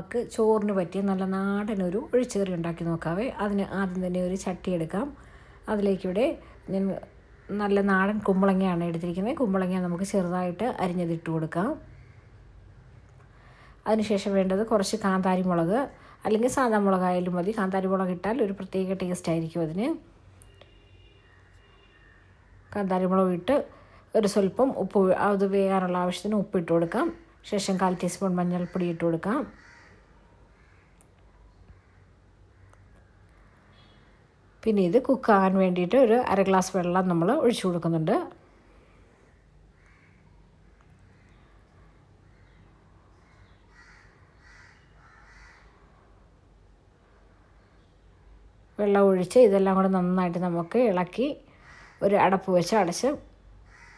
നമുക്ക് ചോറിന് പറ്റിയ നല്ല നാടനൊരു ഒഴിച്ചുകറി ഉണ്ടാക്കി നോക്കാവേ. അതിന് ആദ്യം തന്നെ ഒരു ചട്ടി എടുക്കാം. അതിലേക്കിവിടെ ഞാൻ നല്ല നാടൻ കുമ്പളങ്ങയാണ് എടുത്തിരിക്കുന്നത്. കുമ്പളങ്ങ നമുക്ക് ചെറുതായിട്ട് അരിഞ്ഞതിട്ട് കൊടുക്കാം. അതിനുശേഷം വേണ്ടത് കുറച്ച് കാന്താരി മുളക്, അല്ലെങ്കിൽ സാധാ മുളകായാലും മതി. കാന്താരി മുളക് ഇട്ടാൽ ഒരു പ്രത്യേക ടേസ്റ്റ് ആയിരിക്കും അതിന്. കാന്താരി മുളക് ഇട്ട് ഒരു സ്വല്പം ഉപ്പ്, അത് വേകാനുള്ള ആവശ്യത്തിന് ഉപ്പിട്ട് കൊടുക്കാം. ശേഷം 1/4 ടീസ്പൂൺ മഞ്ഞൾപ്പൊടി ഇട്ട് കൊടുക്കാം. പിന്നെ ഇത് കുക്കാകാൻ വേണ്ടിയിട്ട് ഒരു 1/2 ഗ്ലാസ് വെള്ളം നമ്മൾ ഒഴിച്ചു കൊടുക്കുന്നുണ്ട്. വെള്ളം ഒഴിച്ച് ഇതെല്ലാം കൂടെ നന്നായിട്ട് നമുക്ക് ഇളക്കി ഒരു അടപ്പ് വെച്ച് അടച്ച്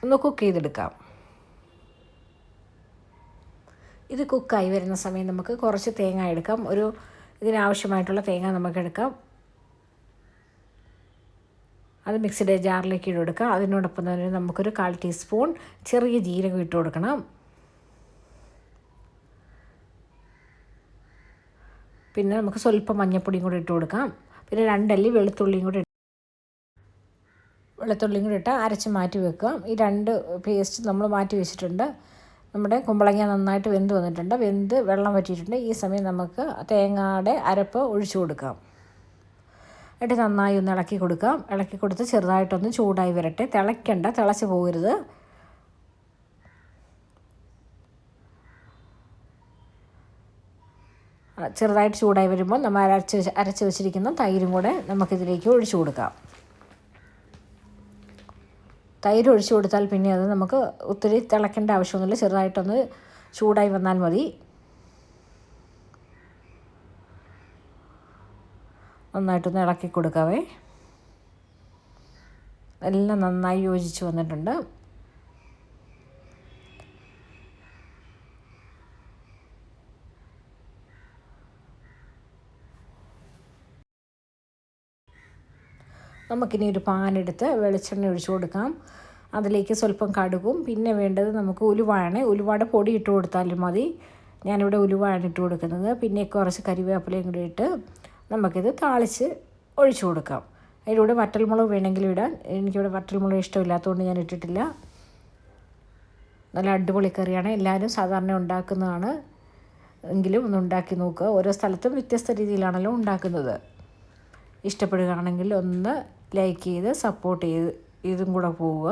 ഒന്ന് കുക്ക് ചെയ്തെടുക്കാം. ഇത് കുക്കായി വരുന്ന സമയം നമുക്ക് കുറച്ച് തേങ്ങ എടുക്കാം. ഇതിനാവശ്യമായിട്ടുള്ള തേങ്ങ നമുക്ക് എടുക്കാം. അത് മിക്സിയുടെ ജാറിലേക്ക് ഇട്ടെടുക്കാം. അതിനോടൊപ്പം തന്നെ നമുക്കൊരു 1/4 ടീസ്പൂൺ ചെറിയ ജീരകം ഇട്ട് കൊടുക്കണം. പിന്നെ നമുക്ക് സ്വല്പം മഞ്ഞൾപ്പൊടിയും കൂടി ഇട്ട് കൊടുക്കാം. പിന്നെ 2 അല്ലി വെളുത്തുള്ളിയും കൂടി ഇട്ട് അരച്ച് മാറ്റി വെക്കാം. ഈ 2 പേസ്റ്റ് നമ്മൾ മാറ്റി വെച്ചിട്ടുണ്ട്. നമ്മുടെ കുമ്പളങ്ങ നന്നായിട്ട് വെന്ത് വന്നിട്ടുണ്ട്, വെള്ളം വറ്റിയിട്ടുണ്ട്. ഈ സമയം നമുക്ക് തേങ്ങയുടെ അരപ്പ് ഒഴിച്ചു കൊടുക്കാം. എന്നിട്ട് നന്നായി ഒന്ന് ഇളക്കി കൊടുക്കാം. ഇളക്കി കൊടുത്ത് ചെറുതായിട്ടൊന്ന് ചൂടായി വരട്ടെ. തിളയ്ക്കണ്ട, തിളച്ച് പോകരുത്. ചെറുതായിട്ട് ചൂടായി വരുമ്പോൾ നമ്മൾ അരച്ച് വെച്ചിരിക്കുന്ന തൈരും കൂടെ നമുക്കിതിലേക്ക് ഒഴിച്ചു കൊടുക്കാം. തൈര് ഒഴിച്ചു കൊടുത്താൽ പിന്നെ അത് നമുക്ക് ഒത്തിരി തിളയ്ക്കേണ്ട ആവശ്യമൊന്നുമില്ല. ചെറുതായിട്ടൊന്ന് ചൂടായി വന്നാൽ മതി. നന്നായിട്ടൊന്ന് ഇളക്കി കൊടുക്കാവേ. എല്ലാം നന്നായി യോജിച്ച് വന്നിട്ടുണ്ട്. നമുക്കിനി ഒരു പാനെടുത്ത് വെളിച്ചെണ്ണ ഒഴിച്ചു കൊടുക്കാം. അതിലേക്ക് സ്വല്പം കടുകും, പിന്നെ വേണ്ടത് നമുക്ക് ഉലുവയാണ്. ഉലുവയുടെ പൊടി ഇട്ട് കൊടുത്താലും മതി. ഞാനിവിടെ ഉലുവയാണ് ഇട്ട് കൊടുക്കുന്നത്. പിന്നെ കുറച്ച് കരിവേപ്പിലയും കൂടി ഇട്ട് നമുക്കിത് താളിച്ച് ഒഴിച്ചു കൊടുക്കാം. അതിലൂടെ വറ്റൽമുളക് വേണമെങ്കിലും ഇടാൻ. എനിക്കിവിടെ വറ്റൽമുളക് ഇഷ്ടമില്ലാത്തതുകൊണ്ട് ഞാൻ ഇട്ടിട്ടില്ല. നല്ല അടിപൊളി കറിയാണ്. എല്ലാവരും സാധാരണ ഉണ്ടാക്കുന്നതാണ്, എങ്കിലും ഒന്ന് ഉണ്ടാക്കി നോക്കുക. ഓരോ സ്ഥലത്തും വ്യത്യസ്ത രീതിയിലാണല്ലോ ഉണ്ടാക്കുന്നത്. ഇഷ്ടപ്പെടുകയാണെങ്കിൽ ഒന്ന് ലൈക്ക് ചെയ്ത് സപ്പോർട്ട് ചെയ്ത് ഇതും കൂടെ പോവുക.